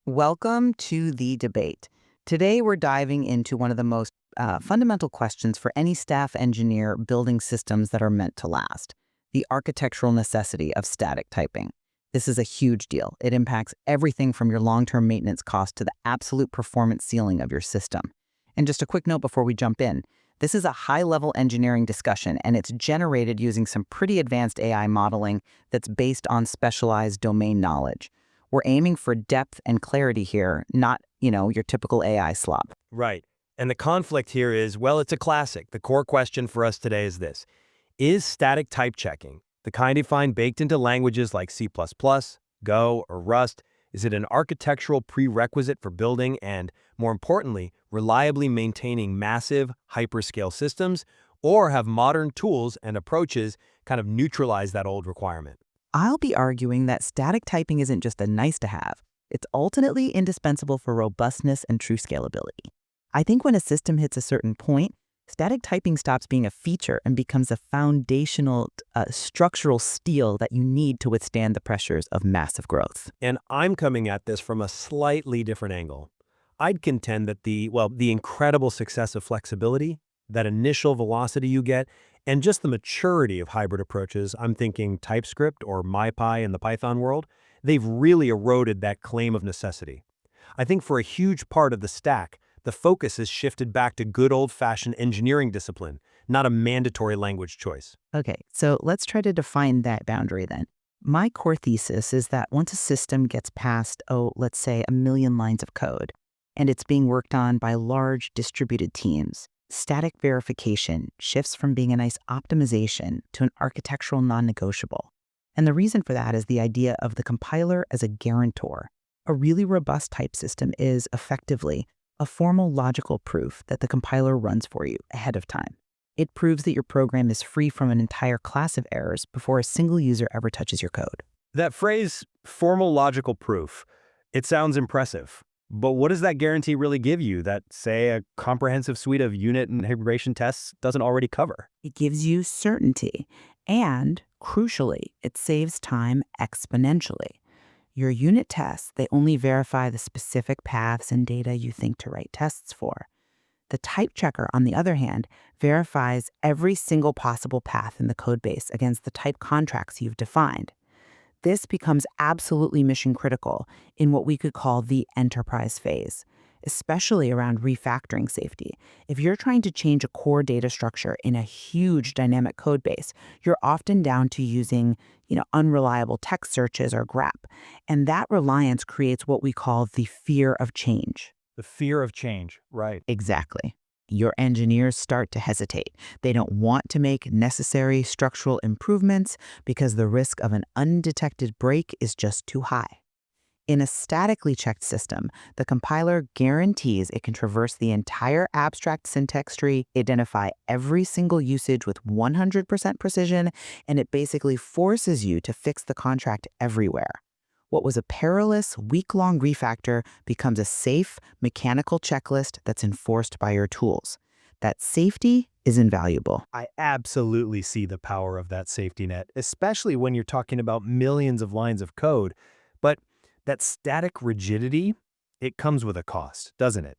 Welcome to the debate. Today, we're diving into one of the most fundamental questions for any staff engineer building systems that are meant to last: the architectural necessity of static typing. This is a huge deal. It impacts everything from your long-term maintenance cost to the absolute performance ceiling of your system. And just a quick note before we jump in. This is a high-level engineering discussion, and it's generated using some pretty advanced AI modeling that's based on specialized domain knowledge. We're aiming for depth and clarity here, not, your typical AI slop. Right. And the conflict here is, well, it's a classic. The core question for us today is this. Is static type checking, the kind you find baked into languages like C++, Go, or Rust, is it an architectural prerequisite for building and, more importantly, reliably maintaining massive, hyperscale systems, or have modern tools and approaches kind of neutralize that old requirement? I'll be arguing that static typing isn't just a nice to have, it's ultimately indispensable for robustness and true scalability. I think when a system hits a certain point, static typing stops being a feature and becomes a foundational structural steel that you need to withstand the pressures of massive growth. And I'm coming at this from a slightly different angle. I'd contend that the incredible success of flexibility, that initial velocity you get, and just the maturity of hybrid approaches, I'm thinking TypeScript or MyPy in the Python world, they've really eroded that claim of necessity. I think for a huge part of the stack, the focus has shifted back to good old-fashioned engineering discipline, not a mandatory language choice. Okay, so let's try to define that boundary then. My core thesis is that once a system gets past, let's say 1 million lines of code, and it's being worked on by large distributed teams, static verification shifts from being a nice optimization to an architectural non-negotiable. And the reason for that is the idea of the compiler as a guarantor. A really robust type system is effectively a formal logical proof that the compiler runs for you ahead of time. It proves that your program is free from an entire class of errors before a single user ever touches your code. That phrase, formal logical proof, it sounds impressive. But what does that guarantee really give you that, say, a comprehensive suite of unit and integration tests doesn't already cover? It gives you certainty, and crucially, it saves time exponentially. Your unit tests, they only verify the specific paths and data you think to write tests for. The type checker, on the other hand, verifies every single possible path in the codebase against the type contracts you've defined. This becomes absolutely mission critical in what we could call the enterprise phase, especially around refactoring safety. If you're trying to change a core data structure in a huge dynamic code base, you're often down to using, unreliable text searches or grep. And that reliance creates what we call the fear of change. The fear of change, right. Exactly. Your engineers start to hesitate. They don't want to make necessary structural improvements because the risk of an undetected break is just too high. In a statically checked system, the compiler guarantees it can traverse the entire abstract syntax tree, identify every single usage with 100% precision, and it basically forces you to fix the contract everywhere. What was a perilous, week-long refactor becomes a safe, mechanical checklist that's enforced by your tools. That safety is invaluable. I absolutely see the power of that safety net, especially when you're talking about millions of lines of code. But that static rigidity, it comes with a cost, doesn't it?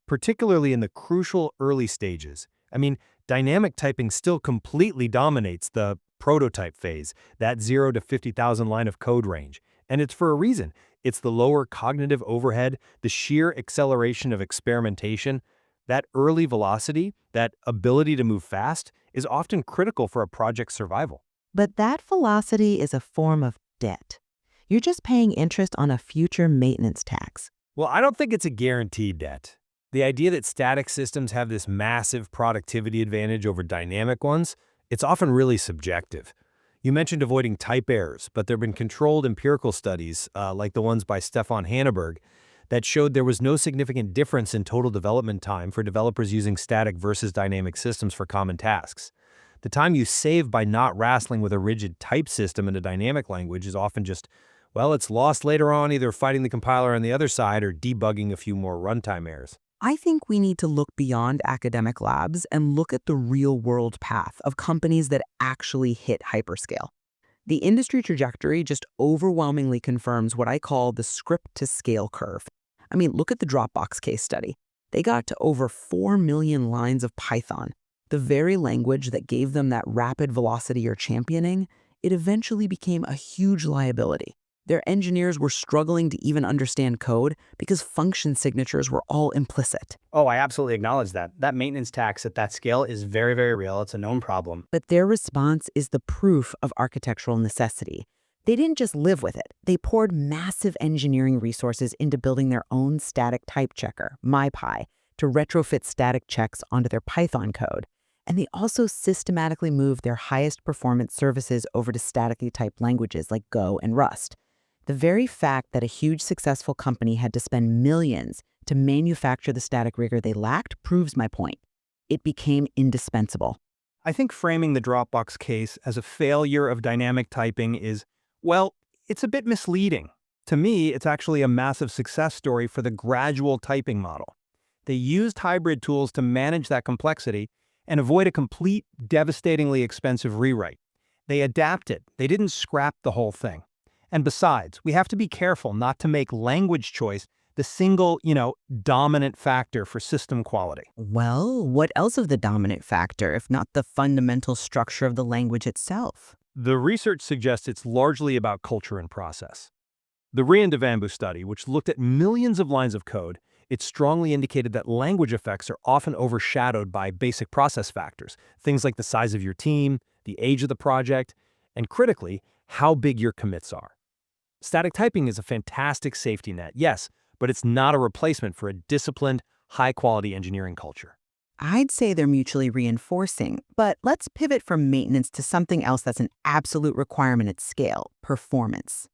Particularly in the crucial early stages. I mean, dynamic typing still completely dominates the prototype phase, that 0 to 50,000 line of code range. And it's for a reason. It's the lower cognitive overhead, the sheer acceleration of experimentation. That early velocity, that ability to move fast, is often critical for a project's survival. But that velocity is a form of debt. You're just paying interest on a future maintenance tax. Well, I don't think it's a guaranteed debt. The idea that static systems have this massive productivity advantage over dynamic ones, it's often really subjective. You mentioned avoiding type errors, but there have been controlled empirical studies, like the ones by Stefan Hanneberg, that showed there was no significant difference in total development time for developers using static versus dynamic systems for common tasks. The time you save by not wrestling with a rigid type system in a dynamic language is often just, it's lost later on either fighting the compiler on the other side or debugging a few more runtime errors. I think we need to look beyond academic labs and look at the real-world path of companies that actually hit hyperscale. The industry trajectory just overwhelmingly confirms what I call the script to scale curve. I mean, look at the Dropbox case study. They got to over 4 million lines of Python, the very language that gave them that rapid velocity you're championing. It eventually became a huge liability. Their engineers were struggling to even understand code because function signatures were all implicit. Oh, I absolutely acknowledge that. That maintenance tax at that scale is very, very real. It's a known problem. But their response is the proof of architectural necessity. They didn't just live with it. They poured massive engineering resources into building their own static type checker, MyPy, to retrofit static checks onto their Python code. And they also systematically moved their highest performance services over to statically typed languages like Go and Rust. The very fact that a huge successful company had to spend millions to manufacture the static rigor they lacked proves my point. It became indispensable. I think framing the Dropbox case as a failure of dynamic typing is, well, it's a bit misleading. To me, it's actually a massive success story for the gradual typing model. They used hybrid tools to manage that complexity and avoid a complete, devastatingly expensive rewrite. They adapted. They didn't scrap the whole thing. And besides, we have to be careful not to make language choice the single, dominant factor for system quality. Well, what else of the dominant factor, if not the fundamental structure of the language itself? The research suggests it's largely about culture and process. The Riandavambu study, which looked at millions of lines of code, it strongly indicated that language effects are often overshadowed by basic process factors, things like the size of your team, the age of the project, and critically, how big your commits are. Static typing is a fantastic safety net, yes, but it's not a replacement for a disciplined, high-quality engineering culture. I'd say they're mutually reinforcing, but let's pivot from maintenance to something else that's an absolute requirement at scale: performance.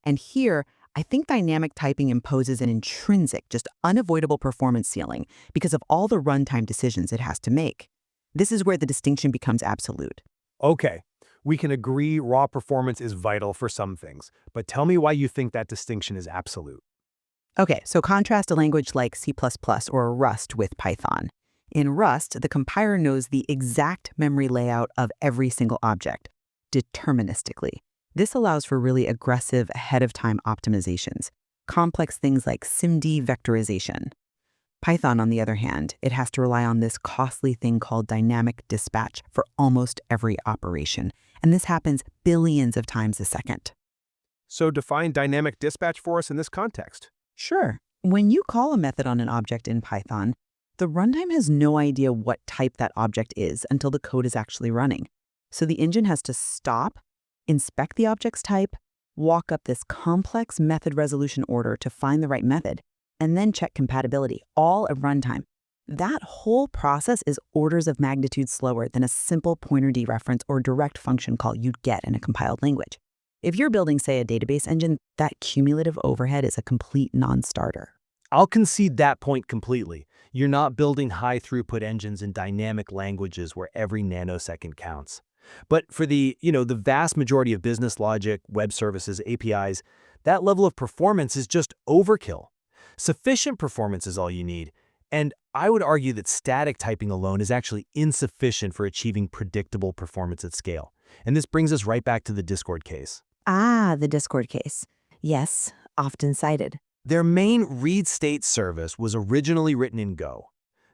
And here, I think dynamic typing imposes an intrinsic, just unavoidable performance ceiling because of all the runtime decisions it has to make. This is where the distinction becomes absolute. Okay, we can agree raw performance is vital for some things, but tell me why you think that distinction is absolute. Okay, so contrast a language like C++ or Rust with Python. In Rust, the compiler knows the exact memory layout of every single object, deterministically. This allows for really aggressive ahead-of-time optimizations, complex things like SIMD vectorization. Python, on the other hand, it has to rely on this costly thing called dynamic dispatch for almost every operation, and this happens billions of times a second. So define dynamic dispatch for us in this context. Sure, when you call a method on an object in Python, the runtime has no idea what type that object is until the code is actually running. So the engine has to stop, inspect the object's type, walk up this complex method resolution order to find the right method, and then check compatibility, all at runtime. That whole process is orders of magnitude slower than a simple pointer dereference or direct function call you'd get in a compiled language. If you're building, say, a database engine, that cumulative overhead is a complete non-starter. I'll concede that point completely. You're not building high-throughput engines in dynamic languages where every nanosecond counts. But for the vast majority of business logic, web services, APIs, that level of performance is just overkill. Sufficient performance is all you need. And I would argue that static typing alone is actually insufficient for achieving predictable performance at scale. And this brings us right back to the Discord case. Ah, the Discord case. Yes, often cited. Their main read state service was originally written in Go.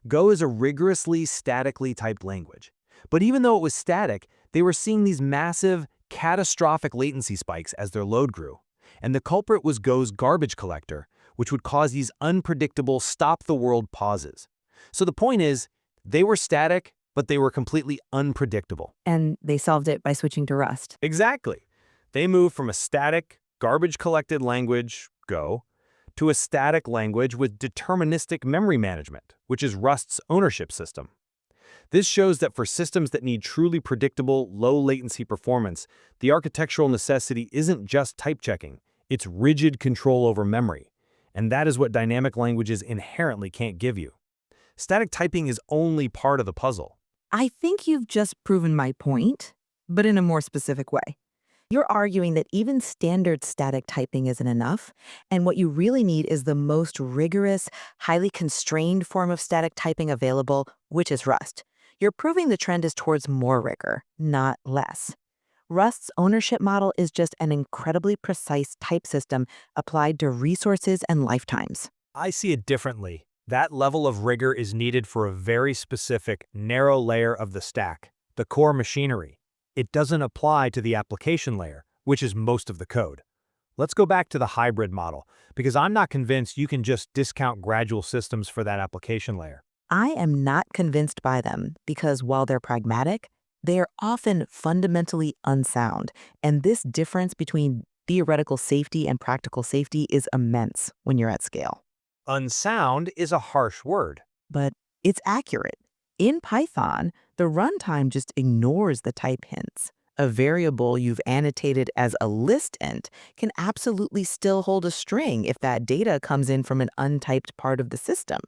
Go is a rigorously statically typed language. But even though it was static, they were seeing these massive, catastrophic latency spikes as their load grew. And the culprit was Go's garbage collector, which would cause these unpredictable stop-the-world pauses. So the point is, they were static, but they were completely unpredictable. And they solved it by switching to Rust. Exactly. They moved from a static, garbage-collected language, Go, to a static language with deterministic memory management, which is Rust's ownership system. This shows that for systems that need truly predictable, low-latency performance, the architectural necessity isn't just type checking, it's rigid control over memory. And that is what dynamic languages inherently can't give you. Static typing is only part of the puzzle. I think you've just proven my point, but in a more specific way. You're arguing that even standard static typing isn't enough, and what you really need is the most rigorous, highly constrained form of static typing available, which is Rust. You're proving the trend is towards more rigor, not less. Rust's ownership model is just an incredibly precise type system applied to resources and lifetimes. I see it differently. That level of rigor is needed for a very specific, narrow layer of the stack, the core machinery. It doesn't apply to the application layer, which is most of the code. Let's go back to the hybrid model, because I'm not convinced you can just discount gradual systems for that application layer. I am not convinced by them because while they're pragmatic, they are often fundamentally unsound, and this difference between theoretical safety and practical safety is immense when you're at scale. Unsound is a harsh word. But it's accurate. In Python, the runtime just ignores the type hints. A variable you've annotated as a list int can absolutely still hold a string if that data comes in from an untyped part of the system.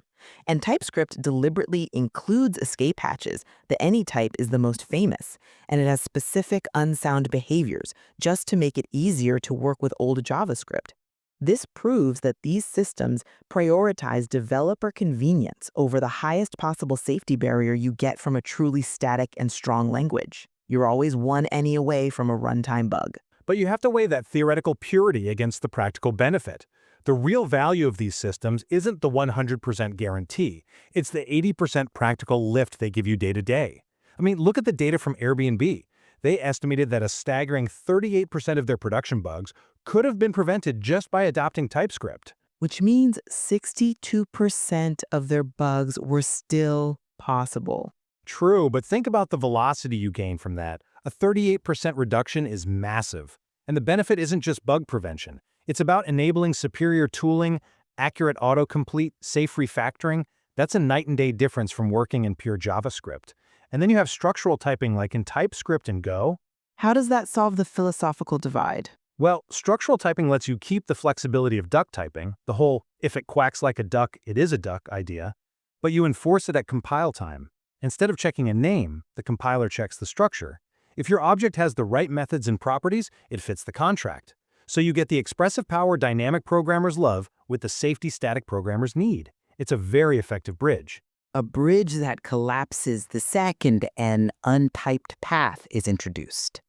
And TypeScript deliberately includes escape hatches. The any type is the most famous, and it has specific unsound behaviors just to make it easier to work with old JavaScript. This proves that these systems prioritize developer convenience over the highest possible safety barrier you get from a truly static and strong language. You're always one any away from a runtime bug. But you have to weigh that theoretical purity against the practical benefit. The real value of these systems isn't the 100% guarantee. It's the 80% practical lift they give you day to day. I mean, look at the data from Airbnb. They estimated that a staggering 38% of their production bugs could have been prevented just by adopting TypeScript. Which means 62% of their bugs were still possible. True, but think about the velocity you gain from that. A 38% reduction is massive. And the benefit isn't just bug prevention. It's about enabling superior tooling, accurate autocomplete, safe refactoring. That's a night and day difference from working in pure JavaScript. And then you have structural typing like in TypeScript and Go. How does that solve the philosophical divide? Well, structural typing lets you keep the flexibility of duck typing, the whole if it quacks like a duck, it is a duck idea, but you enforce it at compile time. Instead of checking a name, the compiler checks the structure. If your object has the right methods and properties, it fits the contract. So you get the expressive power dynamic programmers love with the safety static programmers need. It's a very effective bridge. A bridge that collapses the second an untyped path is introduced.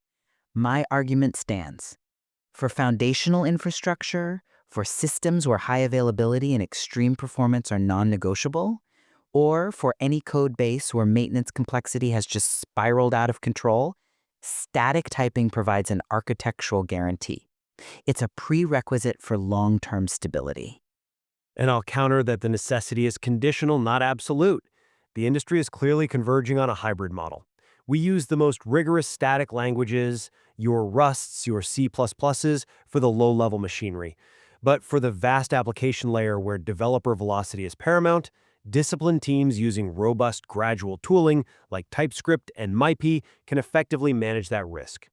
My argument stands. For foundational infrastructure, for systems where high availability and extreme performance are non-negotiable, or for any code base where maintenance complexity has just spiraled out of control, static typing provides an architectural guarantee. It's a prerequisite for long-term stability. And I'll counter that the necessity is conditional, not absolute. The industry is clearly converging on a hybrid model. We use the most rigorous static languages, your Rusts, your C++s, for the low-level machinery. But for the vast application layer where developer velocity is paramount, disciplined teams using robust gradual tooling like TypeScript and MyP can effectively manage that risk.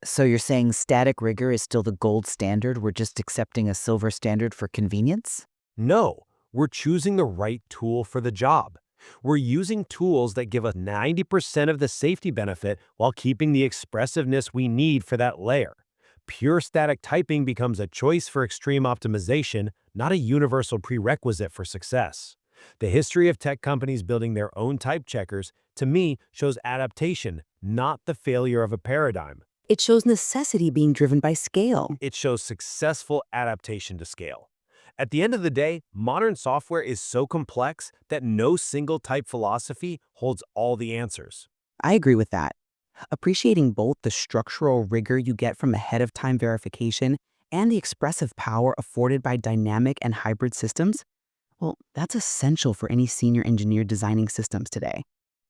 So you're saying static rigor is still the gold standard, we're just accepting a silver standard for convenience? No, we're choosing the right tool for the job. We're using tools that give us 90% of the safety benefit while keeping the expressiveness we need for that layer. Pure static typing becomes a choice for extreme optimization, not a universal prerequisite for success. The history of tech companies building their own type checkers, to me, shows adaptation, not the failure of a paradigm. It shows necessity being driven by scale. It shows successful adaptation to scale. At the end of the day, modern software is so complex that no single type philosophy holds all the answers. I agree with that. Appreciating both the structural rigor you get from ahead-of-time verification and the expressive power afforded by dynamic and hybrid systems, well, that's essential for any senior engineer designing systems today.